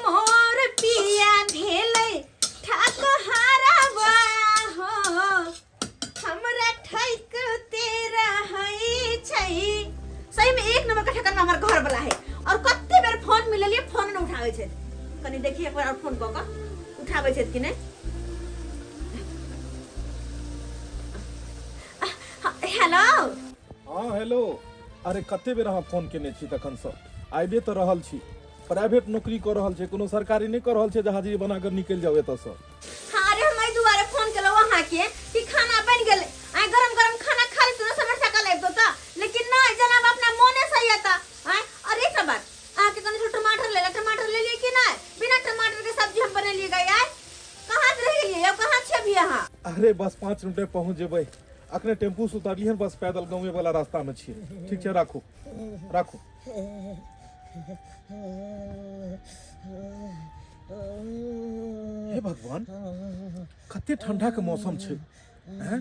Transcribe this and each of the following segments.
मोर पिया भेलै ठकहारवा हो हमरा ठैक तेरा है छै। सही में एक नंबर का ठकन हमर घर वाला है और कत्ते बेर फोन मिललिए फोन न उठाबै छै। कनी देखिए एक बार और फोन क के उठाबै छै कि नहीं। हेलो हाँ हेलो। अरे कते बेर अहाँ फोन केने छी तखन से आइबे तो रहल छी। प्राइवेट नौकरी कर रहल छै, कोनो सरकारी नहीं कर रहल छै जे हाजिरी बना कर निकल जाओ एत से। हाँ अरे हम दुआरे फोन केलो वहां के कि खाना बन गेले आ गरम गरम खाना खा ली तो समस्या का लाग दो ता, लेकिन ना जनाब अपना मोने सही आता है। और एक बात आ के कने टमाटर ले लिए कि नहीं, बिना टमाटर के सब्जी हम बना लिए गए यार। कहां से रह गई अब कहां छे भी यहां। अरे बस 5 मिनट में पहुंच जेबै। अखने टेम्पू से उतारलिए बस पैदल गाँव वाला रास्ता में छिए। ठीक है राखू राखू। हे भगवान कते ठंडा के मौसम छै हैं,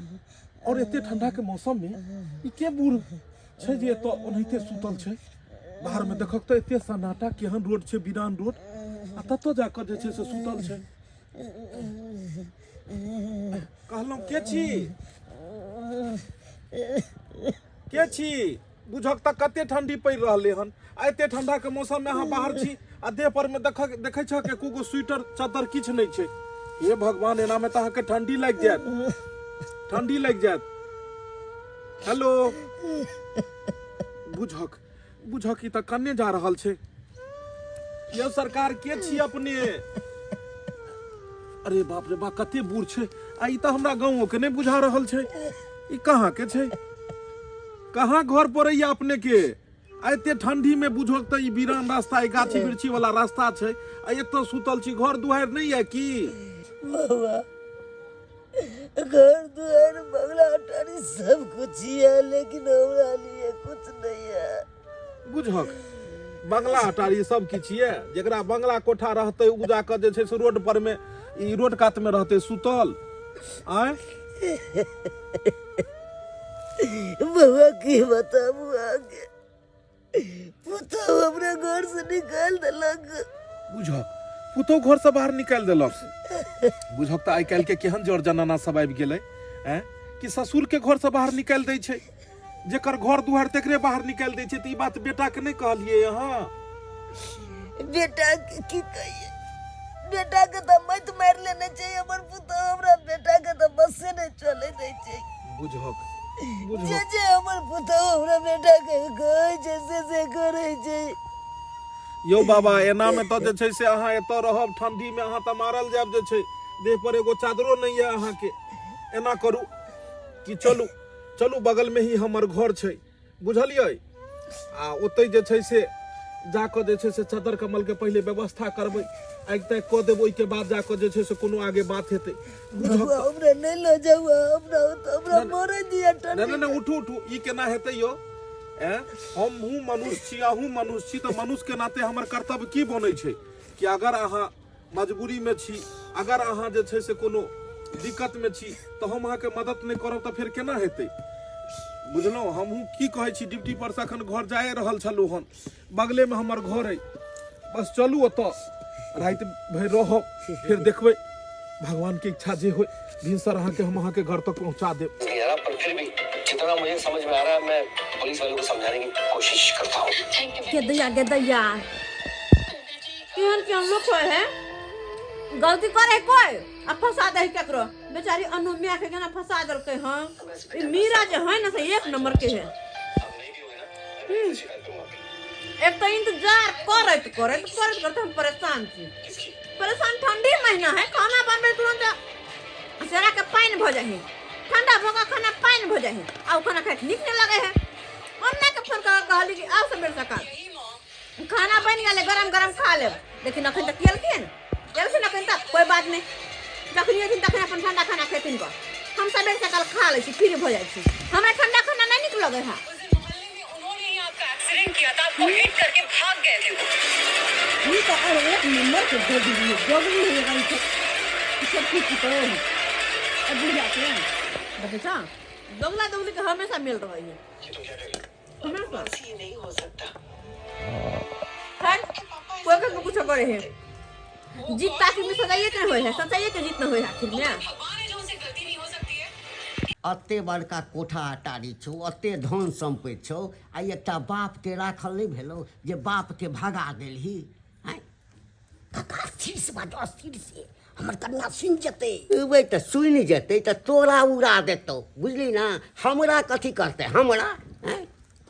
और एते ठंडा के मौसम में ई के बूढ़ छै जे एत ओनाहिते सुतल छै। बाहर में देखक त एते सन्नाटा केहन रोड छै, वीरान रोड, आ तत जाकर जे छै से सुतल छै। कहलहुं के छी बुझक त कते ठंडी पड़ रहले हन। आ एते ठंडा के मौसम में अहाँ बाहर छी आ देह पर में देखे छ के कुगो स्वेटर चादर किछ नहीं छै। हे भगवान एना में त अहाँ के ठंडी लग जायत, ठंडी लग जायत। हेलो बुझक ई त कन्ने जा रहल छै। ये सरकार के छी अपने। अरे बाप रे बाप कते बूढ़ छै। आ ई त हमरा गाँव के नहीं बुझा रहल छै। ई कहाँ के छै, कहाँ घर पड़ैया अपने के। आ एते ठंडी में बुझक त ई वीरान रास्ता, ई गाछी बिरछी वाला रास्ता छै। आ एत सुतल छी, घर दुआर नहीं है की। बाबा घर दुआर बंगला अटारी सब कुछ है, लेकिन हमरा लिए कुछ नहीं है। बुझक बंगला अटारी सब किछ ये, जेकरा बंगला कोठा रहते उ जाकर जे छै से रोड पर में ई रोड कात में रहते सुतल। आय बाबा की बताबू आगे पुतो अपने घर से निकाल देलक। बुझक पुतो घर से बाहर निकाल देलक। बुझक त आइ काल के केहन जड़ जनाना सब आबि गेलै हैं कि ससुर के घर से बाहर निकाल दै छै। जेकर घर दुआर तकरे बाहर निकाल दै छै। त ई बात बेटा के नहीं कहलिए यहाँ। बेटा के की कहिए, बेटा के तो मत मार लेने चाहिए। हमर पुतो हमरा बेटा के तो बस से नहीं चले दै छै। बुझक जे हमर पुतो हमरा बेटा के कहे छै से करे छै। यो बाबा एना में तो जे छै से अहाँ एत रहब ठंडी में अहाँ त मारल जाब जे छै। देह पर एगो चादरो नहीं है अहाँ के। एना करू कि चलू बगल में ही हमर घर छै, बुझलियै। आ ओतै जे छै से जाकर जे छै से चादर कमल के पहले व्यवस्था करबै, आगि तक क देबै, ओइके बाद जाकर जे छै से कोनो आगे बात हेतै। हमरा नहीं ल जाऊ, हमरा मरे दिया ठंडी। नहीं उठू ई केना हेतै यो। हम हूँ मनुष्य छी, अहूँ मनुष्य छी, तो मनुष्य के नाते हमर कर्तव्य की बनै छै कि अगर अहाँ मजबूरी में छी, अगर अहाँ जे छै से कोनो दिक्कत में छी, तो हम अहाँ के मदद नहीं करब तो फिर केना हेतै। बुझलहुँ हमहूँ की कहै छी, ड्यूटी पर से अखन घर जाए रहल छलहुँ हन। बगले में हमर घर है, बस चलू ओतऽ रात भर रहब, फिर देखबै भगवान के इच्छा जे हो भिनसर अहाँ के हम अहाँ के घर तक पहुँचा देब। पर फिर भी जितना मुझे समझ में आ रहा है मैं पुलिस वालों को समझाने की कोशिश करता हूँ। के दैया केहन लोग है गलती करे कोई आ फंसा दे केकरो। बेचारी अनुमिया के केना फंसा देलकै। हां ई मीरा जे है ना से एक नंबर के है। एक तो इंतजार करते हम परेशान छी। परेशान ठंडी महीना है, खाना बनबे तुरंत सेरा के पानी भ जाए है, ठंडा भोगा खाना पानी भ जाए है, आ खाना खाए निक नहीं लगे है। अन्ना के फोन कर कहली कि आओ सबेर सकाल खाना बन गेले, गरम गरम खा लेब। लेकिन अखन तक केलखिन अखन तक कोई बात नहीं। जखन एथिन तखन अपन ठंडा खाना खेथिन ग, हम सबेर सकाल खा ले छी, फिर भ जाए छी। हमरा ठंडा खाना नहीं निक लगे है। एक्सीडेंट किया था, आपको हिट करके भाग गए थे। ये तो अरे एक नंबर के जोगी है गाड़ी से सब कुछ तो अब बुझ जाते हैं। बच्चा दोगला के हमेशा मिल रहा है। हमेशा ये नहीं हो सकता। खैर कोई कुछ करे है जीत तो आखिर में सजाइए के होए है, सजाइए के जीत न होए आखिर में। भगवान है जो उनसे गलती नहीं हो सकती है। अते बड़का कोठा अटारी छौ, अते धन सम्पत्ति छौ, आ एकटा बाप के राखल नहीं भेलौ जे बाप के भगा देलही। हैं काका स्थिर से बाजो, स्थिर से, हमर कन्या सुन जेते। वे तो सुनि जेतै तो तोरा उड़ा देतौ, बुझली ना। हमरा कथी करतै हमरा? हैं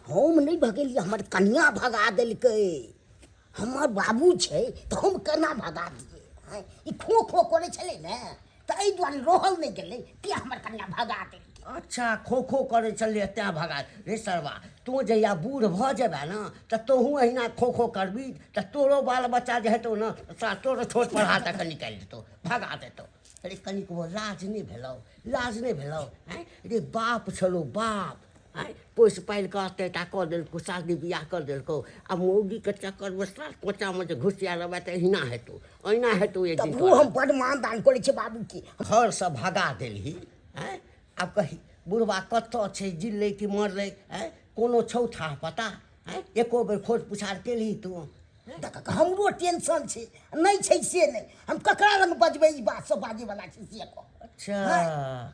हम नहीं भगेलिए, हमर कन्या भगा देलकै। हमर बाबू छै तो हम केना भगा दिए? हैं ई खो खो करे छलै ने, तो एहि दुआरे रहल नहीं गेलै कि हमर कन्या भगा देलकै। अच्छा खो खो करे चलिए तैं भगा रे सरवा। तू जहिया बूढ़ भ जेबे ना तो तोहू अहिना खो खो करबी तो तोरो बाल बच्चा जे हेतौ ना तोरो छोट पढ़ा तक निकालि देतौ, भगा देतौ। अरे कनिक वो लाज नहीं भेलौ, लाज नहीं भेलौ। हैं रे बाप छलो बाप, हैं पोस पालि कऽ एते टा कऽ देलकौ, शादी बियाह कर देलकौ, आ मौगी के चक्कर में सात कोचा में जे घुसिया रहबै तऽ अहिना हेतौ, अहिना हेतौ एक दिन। तब वो हम बड़ मानदान करे छै बाबू के। घर से भगा देलही। हैं आब कही बुढ़बा कतऽ छै, जिलै कि मरलै? हैं कोनो छौ था पता? हैं एको बेर खोज पुछार केलही तू? देख हमरो टेंशन छै, नहीं छै से नहीं, हम ककरा लग बजबै ई बात सब बाजे वाला छै से कह। अच्छा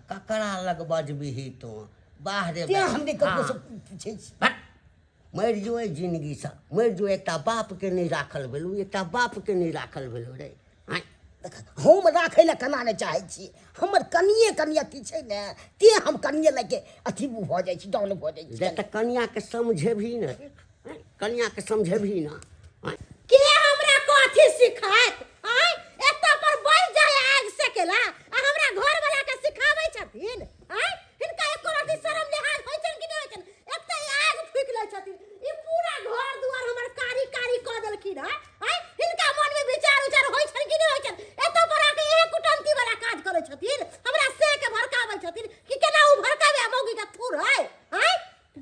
ककरा लग बजबिही तू? बाह रे तें बाह। हमने ककरो हाँ। से पूछै छी। हट, मरि जो जिंदगी से मरि जो। एकटा बाप के नहीं राखल भेलू, एकटा बाप के नहीं राखल भेलू रे। हैं देख हम राखै लए केना नहि चाहै छी, हमर कनिया की छै ने, ते हम कनिये लगे अथी भऽ जाइ छी, डाउन भऽ जाइ जे छी। तऽ कनिया के समझेबही न, कनिया के समझेबही न। हैं के हमरा कथी सिखायत? आय एता पर बैठ जाय आग सेकेला आ हमरा घर वाला के सिखाबै छथिन। आय हिनका एको रति शरम लिहाज होय छन कि नै होय छन? एता आग फूक लै छथिन, ई पूरा घर दुआर हमर कारी कारी क देलखिन। आय हिनका मन में विचार उचार होय छन कि नै होय छन? एता पर आके एक कुटंती वाला काज करै छथिन, हमरा से के भड़काबै छथिन कि केना उ भड़काबै मौगी के थुर। आय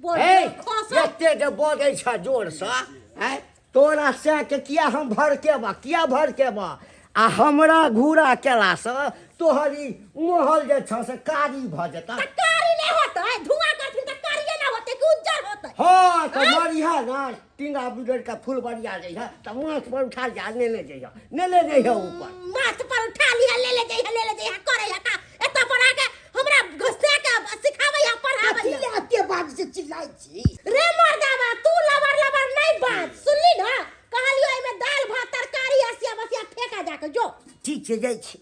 बोल खोसा एते जे बजै छ जोर से, हैं तोरा से के किया हम भड़केबा, किया भड़केबा? आ हमरा घूरा केला से तोहरी मोहल जे छ से कारी भ जेता। कारी नहीं होता है, धुआं करथिन त कारिये ना होते कि उज्जर होता है। हाँ तो मरिहा ना, टिंगा बिगड़ का फूल बढ़िया जइहा तो माथ पर उठा जा, नेले जइहा ऊपर। माथ पर उठा लिया, ले ले जइहा करे का एता पर आके हमरा घुसे के सिखाबै या पढ़ाबै। कथी ले एते बात से चिल्लाइ छी? रे मर्दावा तू लबर नहीं बात सुनली ना? कहलियो एमे दाल भात तरकारी आसिया बसिया ठेका जाके जो। ठीक छै जाइ छी।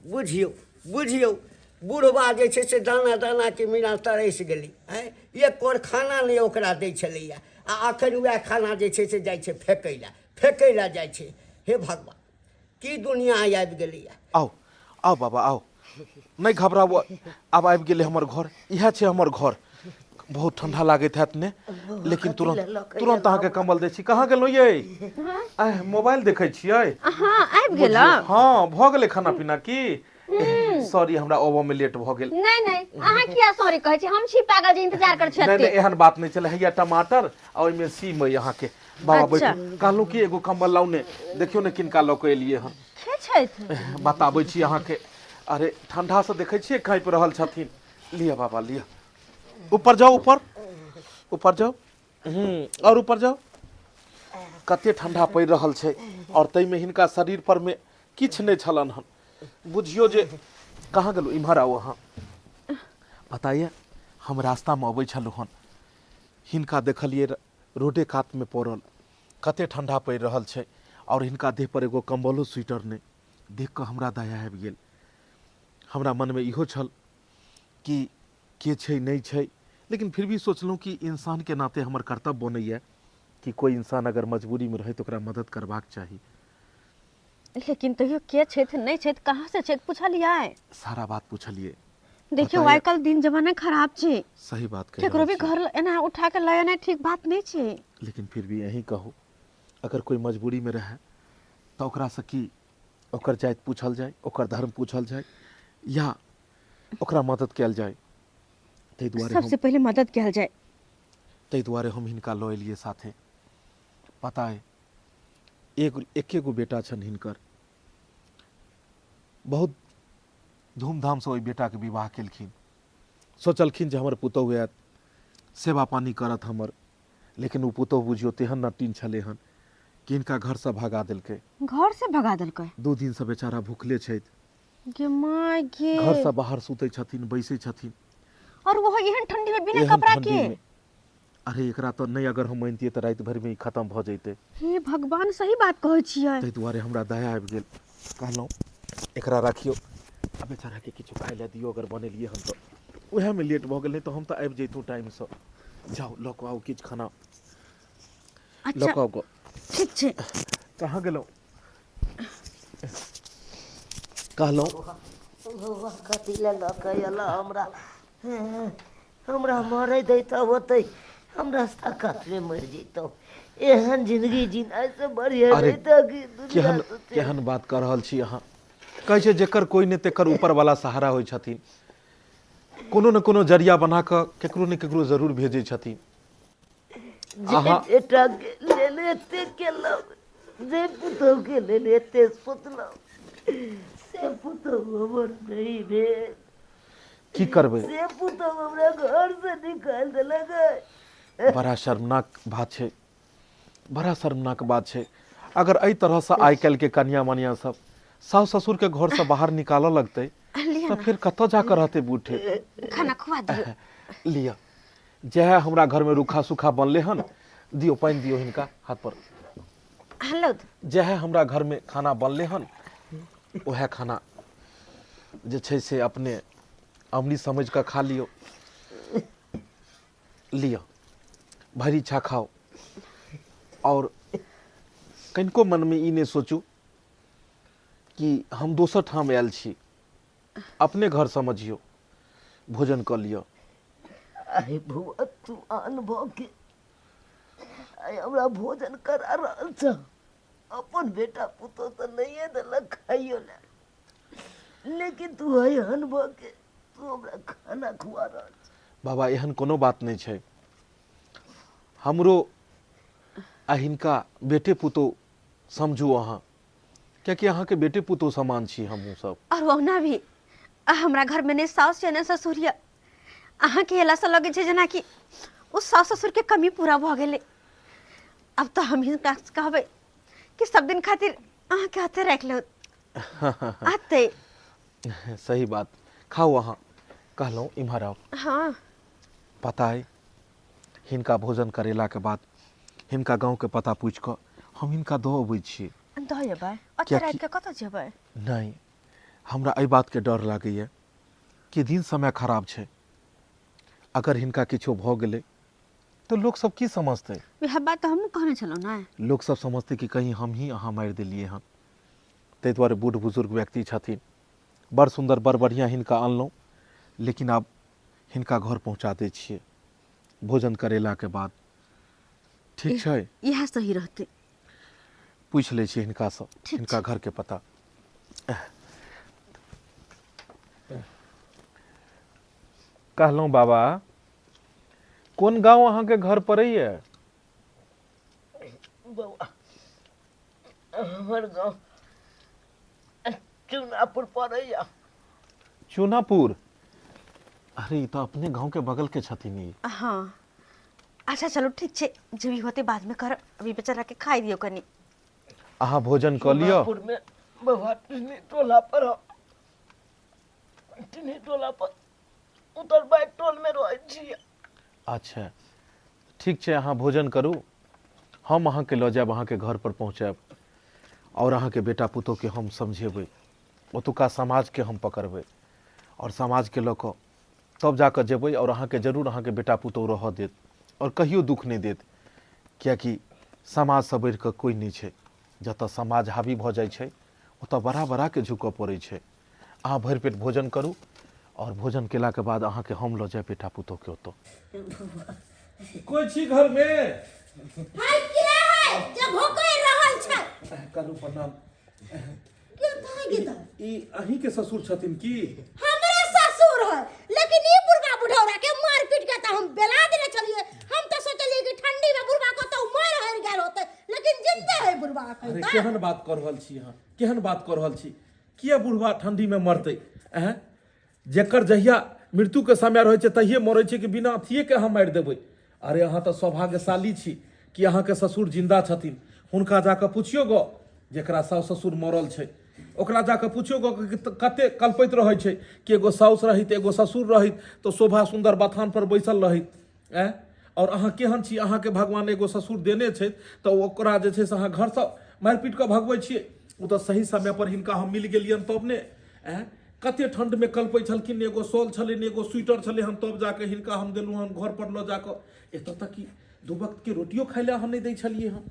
बुझियौ बुझियौ बुढ़बा जे छै से दाना दाना के बिना तरसि गेली। हैं एक कोर खाना नहीं ओकरा दै छलैया, आ अखन वएह खाना जे छै से जाइ छै फेकै ला जाइ छै। हे भगवान की दुनिया आबि गेलैया। आओ आओ बाबा आओ, नहीं घबराओ। अब आबि गेलै हमर घर, इएह छै हमर घर। बहुत ठंडा लागैत हैत ने, लेकिन तुरंत अहाँके कम्बल दै छी। कहाँ गेलहुँ ये? आह मोबाइल देखै छियै? हां आबि गेला। हाँ भऽ गेलै खाना पीना की? सॉरी हमरा ओबो में लेट भऽ गेल। नहीं अहाँ किया सॉरी कहै छी? हम छी पागल जे इंतजार कर छथि। नहीं एहन बात नहीं चले। हैया टमाटर आ ओइमे सीम है यहाँ के। बाबा बैठू, कहलहुँ कि एगो कम्बल लाउ ने, देखियो ने किनका लऽ के एलियै हन। के छथि? बताबै छी अहाँके। अरे ठंडा से देखै छियै काँपि रहल छथिन। लिअ बाबा लिअ, ऊपर जाओ, ऊपर जाओ। और ऊपर जाओ। कते ठंडा पड़ि रहल छै, और ताहिमे हिनका शरीर पर में किछु नहि छलनि हन। बुझियो जे कहाँ गेलहुँ? इम्हर आओ अहाँ। बताइए हम रास्ता में अबै छलहुँ हन, हिनका देखलिए रोडे कात में पड़ल, कते ठंडा पड़ि रहल छै, और हिनका देह पर एगो कंबलो स्वेटर नहीं। देख कऽ हमरा दया आबि गेल। हमरा मन में इहो छल कि के छै नहीं छै, लेकिन फिर भी सोचलहुँ कि इंसान के नाते हमर कर्तव्य बनैया कि कोई इंसान अगर मजबूरी में रहे तो ओकरा मदद करबाक चाही। लेकिन तैयो के छथि नहीं छथि, कहाँ से छथि पूछलियै? सारा बात पूछलिए। देखियो आइ काल्हि दिन जमाना खराब छै, सही बात कह केकरो भी घर एना उठा के लय नहीं ठीक बात नहीं छै। लेकिन फिर भी यही कहू, अगर कोई मजबूरी में रहे तो ओकरा से की ओकर जाति पूछल जाए, ओकर धर्म पूछल जाए, या ओकरा मदद कयल जाए। ताहि दुआरे सबसे पहले मदद कयल जाए। ताहि दुआरे हम हिनका लऽ एलियै साथे। पता है एके गो बेटा छन हिनकर, बहुत धूमधाम से ओहि बेटा के विवाह केलखिन। सोचलखिन जे हमर पुतहु आयत सेवा पानी करत हमर, लेकिन वो पुतहु बुझियो तेहन नटीन छलै हन कि इनका घर से भगा देलकै। घर से भगा देलकै? 2 दिन से बेचारा भूखले छथि, गे माय गे। घर से बाहर सुतै छथिन, बैसै छथिन। और वो एहन ठंडी में बिना एहन कपड़ा ठंडी के? में। अरे एकरा तो नहीं अगर हम मानतियै तो रात भर में ही खत्म भ जैते। हे भगवान, सही बात कहै छियै। ताहि दुआरे हमरा दया आबि गेल, कहलहुँ एकरा राखियो, आ बेचारा के किछु खाइ लए दियौ। अगर बनेलियै हम तो उएह में लेट भऽ गेल, नहीं तो हम तो आबि जैतहुँ टाइम से। जाओ लऽ कऽ आउ किछु खाना, लऽ अच्छा कऽ आउ। ठीक छै। कहाँ गेलहुँ? कहलहुँ कथी लए लऽ कऽ अयला हमरा? हमरा मरै दै तऽ होतै, हमरा ताकत में मरि जैतौ। एहन जिंदगी जीनाइ से बढ़िया अरे रहितौ कि दुनिया केहन से। केहन बात कऽ रहल छी अहाँ? कहै छै जेकर कोई नहि तेकर ऊपर वाला सहारा होइ छथिन। कोनो न कोनो जरिया बना कऽ केकरो न केकरो जरूर भेजै छथिन। जे बेटा के लेल एते केलहुँ, जे पुतहु के लेल एते सोचलहुँ, से पुतहु हमर नहीं भेल। की करबै? से पुतहु हमरा घर से निकालि देलक। बड़ा शर्मनाक बात छै, बड़ा शर्मनाक बात छै। अगर एहि तरह से आइ काल्हि के कन्या मनिया सब सास ससुर के घर से बाहर निकालऽ लगतै तो फिर कतऽ जाकर रहते बूढ़े? खाना खुआ दियो। लिया जह हमरा घर में रूखा सूखा बनले हन, दियो पानि दियो हिनका हाथ पर। हेलो। जह हमरा घर में खाना बनले हन, वह खाना जे छै से अपने अमली समझ कऽ खा लियो। लिया भरी इच्छा खाओ, और कनिको मन में ई नहीं सोचू कि हम दोसर ठाम आयल छी। अपने घर समझियो, भोजन कर लियो। आइ बौआ तू आन भऽ के आइ हमरा भोजन करा रहल छ। अपन बेटा पुतहु तऽ नहिए देलक खाइयो लए, लेकिन तू आइ आन भऽ के तू हमरा खाना खुआ रहल छ। बाबा एहन कोनो बात नहीं छै। हमरो आ हिनका बेटे पुतहु समझू अहाँ, कियाकि अहाँ के बेटे पुतहु समान छी हमहूँ सब। और ओना भी हमरा घर में ने सास या ने ससुर या। अहाँ के एला से लगे छै जेना कि उस सास ससुर के कमी पूरा भ गेलै। अब तो हम हिनका कहबै कि सब दिन खातिर अहाँ के हाथे राख लो आते। सही बात। खाओ अहाँ, कहलहुँ इम्हर आओ। हाँ पता है हिनका भोजन करेला के बाद हिनका गाँव के पता पूछ कऽ हम हिनका दऽ अबै छियै। दऽ जेबै? ओते रात के कतऽ जेबै? नहीं, हमरा एहि बात के डर लागैए कि दिन समय खराब छै। अगर हिनका किछो भऽ गेलै तो लोग सब की समझतै? वएह बात तो हमहूँ कहने छलहुँ ने। लोग सब समझतै कि कहीं हम ही अहाँ मारि देलियै हन। ताहि दुआरे बूढ़ बुजुर्ग व्यक्ति छथिन, बड़ सुंदर बड़ बढ़िया हिनका अनलहुँ, लेकिन आब हिनका घर पहुँचा दै छियै भोजन करेला के बाद। ठीक छै? यह सही रहते। पूछ लै छियै हिनका से, ठीक हिनका घर के पता। कहलहुँ बाबा कोन गांव अहाँ के घर पड़ैया? बौआ हमर गाँव चुनापुर पड़ैया। चूनापुर? अरे ई तो अपने गांव के बगल के छथिन ई। हाँ अच्छा चलो ठीक छै, जे भी होते बाद में कर। अभी बेचारा के खाई दियो कनी। अहाँ भोजन कऽ लियो। चुनापुर में बौआ टिन्ही टोला पर हम, टिन्ही टोला पर उतर बाइक टोल में रहै छी। अच्छा ठीक छै, अहाँ भोजन करू, हम अहाँके लऽ जायब, अहाँके घर पर पहुँचायब, और अहाँके बेटा पुतोह के हम समझेबै, ओतुका समाज के हम पकड़बै, और समाज के लऽ कऽ तब जाकऽ जेबै, और अहाँके जरूर अहाँके बेटा पुतोह रहऽ देत और कहियो दुख नहीं देत। कियाकि समाज से बढ़ि कऽ कोई नहीं छै। जतऽ समाज हावी भऽ जाइ छै ओतऽ बड़ा बड़ा के झुकऽ पड़ै छै। अहाँ भरि पेट भोजन करू, और भोजन केला के बाद अहाँके हम लऽ जायब बेटा पुतोह के ओतऽ। कोई छी घर में? हाय के है जे भोकै रहल छै? करू प्रणाम। के कहे गेदा? ई अहीं के ससुर छथिन की? हमरे ससुर है, लेकिन ई बुढ़वा बुढ़ौरा के मार पीट के त हम बेला देले छलिए। हम तो सोचलिए कि ठंडी में बुढ़वा को तो मर हर गेल होते, लेकिन जिंदा है बुढ़वा। अरे केहन बात कर रहल छी अहाँ? केहन बात कर रहल छी? किया बुढ़वा ठंडी में मरतै? जेकर जहिया मृत्यु के समय रहे छै तहिए मरै छै कि बिना अथिए के हम मारि देबै? अरे अहाँ तो सौभाग्यशाली छी कि अहाँ के ससुर जिंदा छथिन। हुनका जाके पुछियो गो जेकरा साउस ससुर मरल छै ओकरा जाके पुछियो गो कि कते कल्पैत रहै छै कि एगो साउस रहित एगो ससुर रहित तो शोभा सुंदर बथान पर बैसल रहित और अहाँ केहन छी अहाँके भगवान एगो ससुर देने छै तो ओकरा जे छै से अहाँ घरसँ मारि पीट कऽ भगबै छियै ओ तऽ सही समय पर हिनका हम मिल गेलियनि तब ने कते ठंड में कल्पै छलखिन एगो शॉल छलै एगो स्वेटर छलै हम तब जाके हिनका हम देलहुँ हम घर पर लऽ जाकऽ एतऽ तक कि 2 वक्त के रोटियो खाय लए अहाँ नहि दै छलियै हम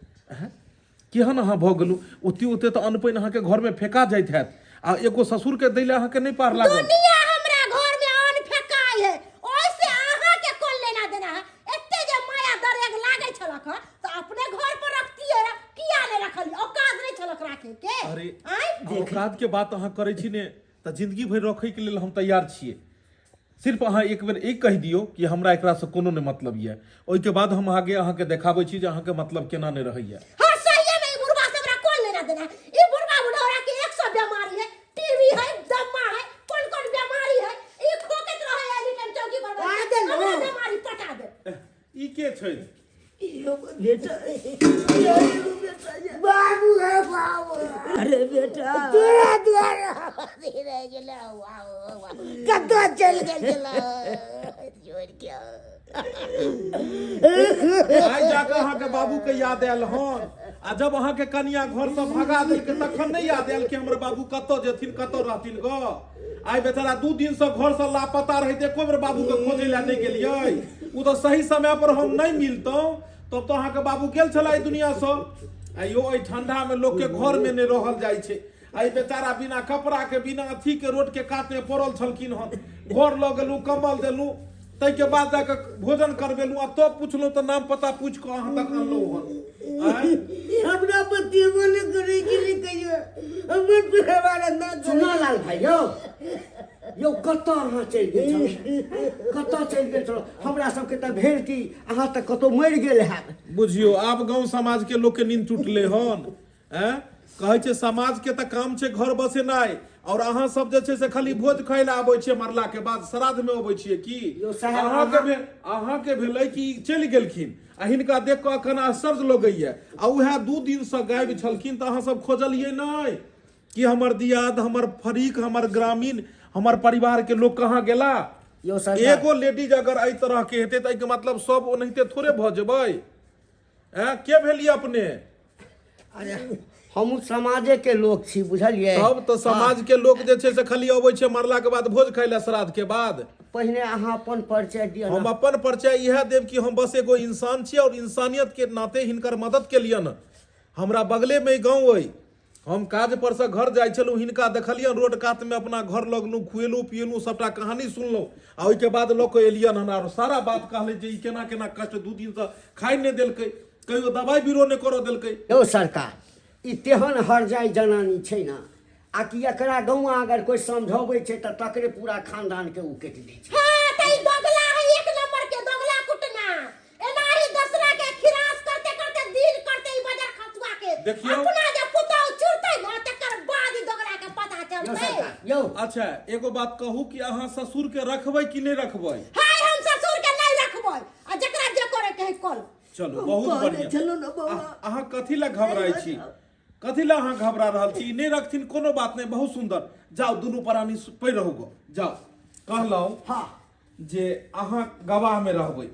केहन अहाँ भऽ गेलू ओते तऽ अन्न पानि अहाँके घर में फेका जाइत हैत आ एगो ससुर के दै लए अहाँके नहि पार लागल दुनिया हमरा घर में अन्न फेकाय है ओइसे अहाँ के कोन लेना देना है एते जे माया दरेग लागे छलक ह त अपने घर पर रखतिए किया ने रखली औकात नहीं छलक राखे के अरे औकात के बात अहाँ करै छी ने त जिंदगी भरि रखै के लेल हम तैयार छियै सिर्फ अहाँ एक बेर एक कहि दियौ कि हमरा एकरा से कोनो ने मतलब ये ओइ के बाद हम आगे अहाँ के देखाबै छी जे अहाँ के मतलब केना ने रहैया हां सही में ई बुढ़वा से हमरा कोन लेना देना है ई बुढ़वा बुढ़ौरा के 100 बीमारी है टीवी है दमा है कौन बीमारी है ई खोकत रहे है एनी टाइम चौकी पर हमरा बीमारी पटा दे ई के छै यो बेटा बाबू है बाबू अरे बेटा तेरा द्वारा रह गेला वाह कतो चल गेला जोर क्या आइ जाके अहाँके बाबू के याद आयल हन आ जब अहाँके कनिया घर से भगा देलकै तखन नहीं याद आयल कि हमर बाबू कतौ जेथिन कतौ रहथिन गो आइ बेचारा 2 दिन से घर से लापता रहित एको बेर बाबू के खोजै लए नहीं गेलियै उ तो सही समय पर हम नहीं मिलतौ तब तो अहाँके बाबू गेल छला ई दुनिया से आइयो एहि ठंडा में लोग के घर में नहीं रहल जाइ छै आई बेचारा बिना कपड़ा के बिना अथी के रोड के कात में पड़ल छलखिन हन घर लऽ गेलू कम्बल देलू तै के बाद जाके भोजन करबेलू आ तो पूछलू तो नाम पता पूछ के अहाँ तक अनलू हन हमरा पति बोले करे के लिए कहियो हमर परिवार ना सुना लाल भाई यो कतऽ अहाँ चलि गेल छलहुँ कतऽ चलि गेल छलहुँ हमरा सबके तऽ भेल कि अहाँ तऽ कतौ मरि गेल हैब बुझियो आब गांव समाज के लोग के नींद टूटले हन कहै छै समाज के तऽ काम छै घर बसेनाइ और अहाँ सब जे छै से खाली भोज खाय लए आबै छियै मरला के बाद श्राद्ध में अबै छियै की अहाँ के भेलै कि चलि गेलखिन आ हिनका देख कऽ अखन आश्चर्य लगैया आ उएह 2 दिन से गायब छलखिन तऽ अहाँ सब खोजलियै नहि कि हमर दियाद हमर फरीक हमर ग्रामीण हमर परिवार के लोग कहाँ गेला एगो लेडीज अगर एहि तरह के हेतै तऽ एहिके मतलब सब ओनाहिते थोड़े भऽ जेबै के भेलियै अपने अरे हम समाजे के लोग छी बुझलियै तब तो समाज के लोग जे छै से खाली अबै छै मरला के बाद भोज खाय लए श्राद्ध के बाद पहिने अहाँ अपन परिचय दिअ हम अपन परिचय इएह देब कि हम बस एगो इंसान छी और इंसानियत के नाते हिनकर मदद के लिए न हमरा बगले में गाँव अइ हम काज पर से घर जाइ छलहुँ हिनका देखलियन रोड कात में अपना घर लगलू खुएलू पियलू सबटा कहानी सुनलहुँ आ ओहिके बाद लऽ कऽ एलियन हन और सारा बात कहले जे ई केना केना कष्ट 2 दिन से खाइ नहि देलकै कहियो दवाई बीरो नहि करऽ देलकै यौ सरकार ई तेहन हरजाई जनानी छै ना आ कि एकरा गाँव अगर कोई समझाबै छै तऽ तकरे पूरा खानदान के उ केट दै छै हां तई दोगला है एक नंबर के दोगला कुटना एनाही दसरा के खिरास करते करते दिन करते ई बाजार खसुआ के देखियो अपना जे पुतौ चुरतै न तकर बाद ई दोगला के पता यौ चलतै सरकार यौ अच्छा एगो बात कहू कि अहाँ ससुर के रखबै कि नहीं रखबै हाय हम ससुर के नहीं रखबै आ जकरा जे करे के कल चलो बहुत बढ़िया चलो न बाबा अहाँ कथी लए घबराई छी कथी लए अहाँ घबरा रहल छी नहीं रखथिन कोनो बात नहीं बहुत सुंदर जाओ दुनू प्राणी पै रहू गो जाओ कहलहुँ हाँ जे अहाँ गवाह में रहबै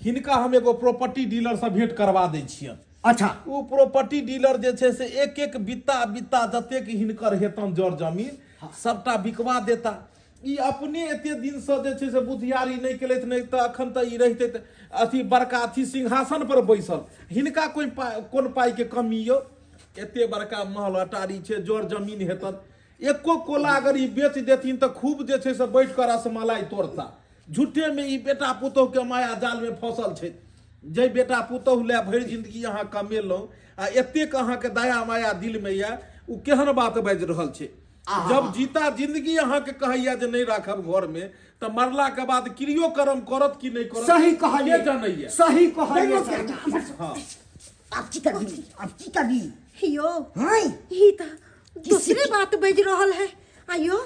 हिनका हम एगो प्रॉपर्टी डीलर से भेंट करवा दै छियनि अच्छा ओ प्रॉपर्टी डीलर जे छै से एक एक बित्ता जतेक हिनकर हेतन जर जमीन सबटा बिकवा देता ई अपने एते दिन से जे छै से बुधियारी नहीं केलथि नहीं तऽ अखन तऽ ई रहिते अथी बड़का अथी सिंहासन पर बैसल हिनका कोन पाई के कमी यौ एते बड़का महल अटारी छै जर जमीन हेतन एको कोला अगर ई बेच देथिन तऽ खूब जे छै से बैठ कर रसमलाई तोड़ता झूठे में ई बेटा पुतोह के माया जाल में फंसल छै जे बेटा पुतोह ले भरि जिंदगी अहाँ कमेलहुँ आ एतेक अहाँके दया माया दिल में या उ केहन बात बाजि रहल छै जब जीता जिंदगी अहाँके कहैया जे नहीं राखब घर में तऽ मरला के बाद क्रियो कर्म करत कि नहीं करत सही कहलिए जानैया सही कहलिए सरकार हाँ अब की कभी यो हाय ही त दूसरी बात बज रहल है आयो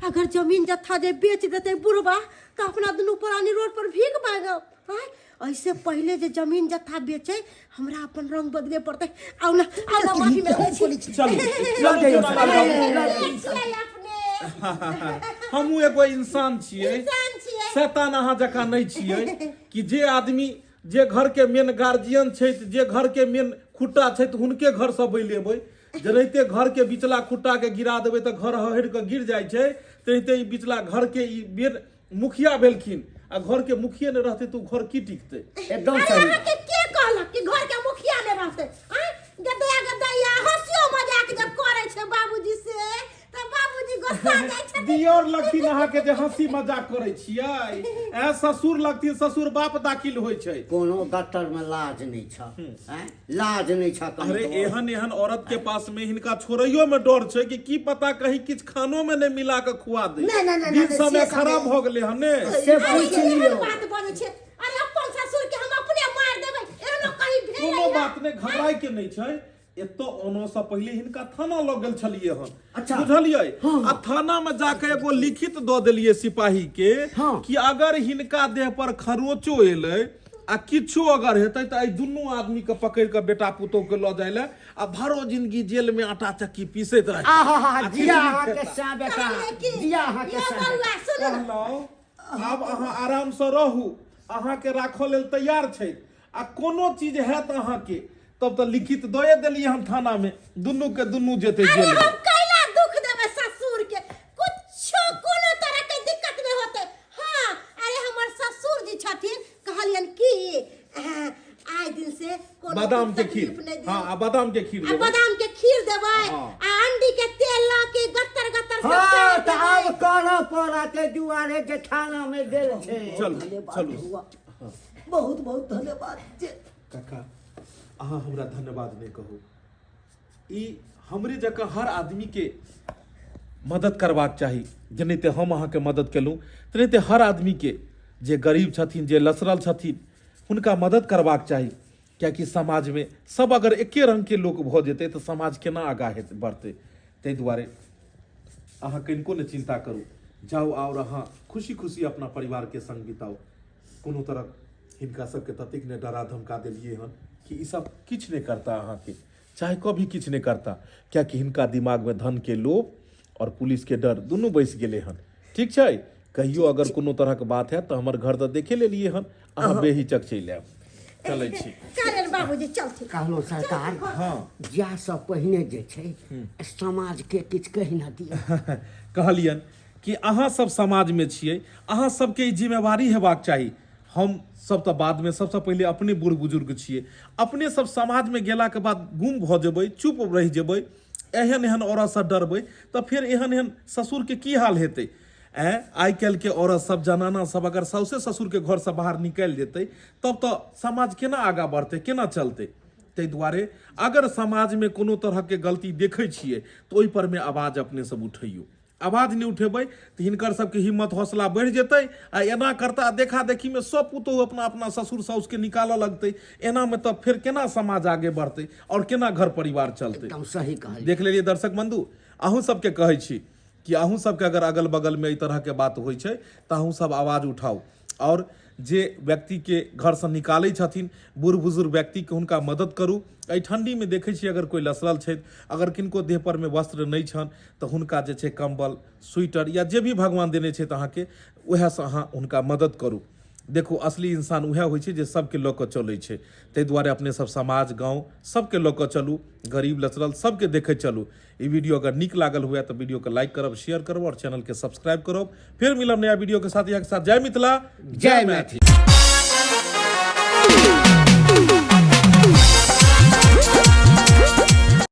अगर जमीन जत्था जे बेच देते बुढ़वा तो अपना दुनू प्राणी रोड पर भीख मांगब हाँ? ऐसे पहले जे जमीन जत्था बेचे हमरा अपन रंग बदले पड़ते आओ ना माफी में बोली चलू हमहूँ एगो इंसान छियै शैतान अहाँ जकाँ नहीं छियै कि जे आदमी जे घर के मेन गार्जियन छै जे घर के मेन खुट्टा छै तऽ हुनके घर से बैलेबै जेनाहिते घर के बिचला खुट्टा के गिरा देबै तऽ घर हहरि के गिर जाइ छै तेनाहिते ई बिचला घर के ई मेन मुखिया भेलखिन आ घर के मुखिया नहीं रहते तो घर की टिकते एकदम सही के कहलक कि घर के मुखिया ने रहते गदया गदया हंसियो मजाक जब करे छै बाबूजी से त बाबूजी गुस्सा जाय छै दियोर लगथिन अहाँ के जे हंसी मजाक करे छियै ए ससुर लगथिन ससुर बाप दाखिल होइ छै कोनो गट्टर में लाज नहीं छ लाज नहीं छ अरे एहन एहन औरत के पास में हिनका छोड़ैयो में डर छै कि की पता कहीं किछ खानो में नहीं मिला के खुआ दे दिन समय खराब हो गेले हने से पूछ लियो बात बने छै अरे अपन ससुर के हम अपने मार देबै एहनो कहीं भेल कोनो बात नहीं घबराई के नहीं छै एतो ओनो से पहले हिनका थाना लग गेल छलिए हन अच्छा। बुझलिए आ थाना में जाके एगो लिखित द देलिए सिपाही के कि अगर हिनका देह पर खरोचो एले आ किछो अगर हेतै त आई दुनू आदमी के पकड़ के बेटा पुतौ के ल जाय ले आ भरो जिंदगी जेल में आटा चक्की पीसैत रहे जिया अहाँ के सा बेटा जिया अहाँ के सा कहलौं आब अहाँ आराम से रहू अहाँ के राखो लेल तैयार छै आ कोनो चीज हैत अहाँ के तब तो लिखित दए देलिए हम थाना में दुनू के दुनू जेते जेल में हम कैला दुख देबे ससुर के कुछो कोनो तरह के दिक्कत नहीं होते हां अरे हमर ससुर जी छथिन कहलियन की आइ दिन से कोनो बादाम के खीर हां आ बादाम के खीर देबै बादाम के खीर देबै आ अंडी के तेल ला के गत्तर गत्तर हां त आब कोनो पोरा के दुआरे जे थाना में गेल छै चलू बहुत बहुत धन्यवाद काका अहाँ हमरा धन्यवाद नहीं कहू ई हमरे जकाँ हर आदमी के मदद करबाक चाही जेनाहिते हम अहाँ के मदद केलहुँ तेनाहिते हर आदमी के जे गरीब छथिन जे लसरल छथिन हुनका मदद करबाक चाही कियाकि समाज में सब अगर एके रंग के लोग भऽ जेतै तऽ समाज केना आगाँ बढ़तै ताहि दुआरे अहाँ कनिको ने चिंता करू जाओ और अहाँ खुशी खुशी अपना परिवार के संग बिताओ कोनो तरह हिनका सबके ततेक ने डरा धमका देलिए हन कि ई सब किछ नहीं करता अहाँ के चाहे कभी किछ नहीं करता क्या कि हिनका दिमाग में धन के लोभ और पुलिस के डर दोनों बैस गेले हन ठीक छै कहियो अगर कोनो तरह के बात है तो हमर घर तो देखे ले लिए हन अहाँ बेहिचक चलि आयब चलै छी चल बाबूजी चल कहलो सरकार हाँ जा सब पहिने जे छै समाज के किछ कहि न दिया कहलियन कि अहाँ सब समाज में छियै अहाँ सबके ई जिम्मेवारी हेबाक चाही हम सब तो बाद में सबसे पहले अपने बूढ़ बुजुर्ग छियै अपने सब समाज में गेला के बाद गुम भऽ जेबै चुप रहि जेबै एहन एहन औरत से डरबै तऽ फिर एहन एहन ससुर के की हाल हेतै आइ काल्हि के औरत सब जनाना सब अगर साउसे ससुर के घर से बाहर निकलि जेतै तब तो समाज केना आगाँ बढ़तै केना चलतै ताहि दुआरे अगर समाज में कोनो तरह के गलती देखै छियै तऽ ओहि पर में आवाज अपने सब उठैयौ आवाज नहीं उठेबै तऽ हिनकर सबके हिम्मत हौसला बढ़ि जेतै आ एना करता देखा देखी में सब पुतोह अपना अपना ससुर साउस के निकालऽ लगतै एना में तब फिर केना समाज आगे बढ़तै और केना घर परिवार चलतै एकदम सही कहलियै देख लेलिए दर्शक बंधु अहूँ सबके कहै छी कि अहूँ सबके अगर अगल बगल में ई तरह के बात होइ छै तऽ अहूँ सब आवाज उठाउ और जे व्यक्ति के घर से निकालै छथिन बूढ़ बुजुर्ग व्यक्ति के हुनका मदद करू एहि ठंडी में देखै छी अगर कोई लसरल छै अगर किनको देह पर में वस्त्र नहीं छन तऽ हुनका जे छै कंबल स्वेटर या जे भी भगवान देने छै तऽ अहाँके वएह से अहाँ हुनका मदद करू देखो असली इंसान वह होइ छै जे सबके लऽ कऽ चलै छै ताहि दुआरे अपने सब समाज गाँव सबके लऽ कऽ चलू गरीब लसरल सबके देखैत चलू ई वीडियो अगर नीक लागल हुए तो वीडियो के लाइक करब शेयर करब और चैनल के सब्सक्राइब करब फिर मिलब नया वीडियो के साथ यहाँ के साथ जय मिथिला जय मैथिली।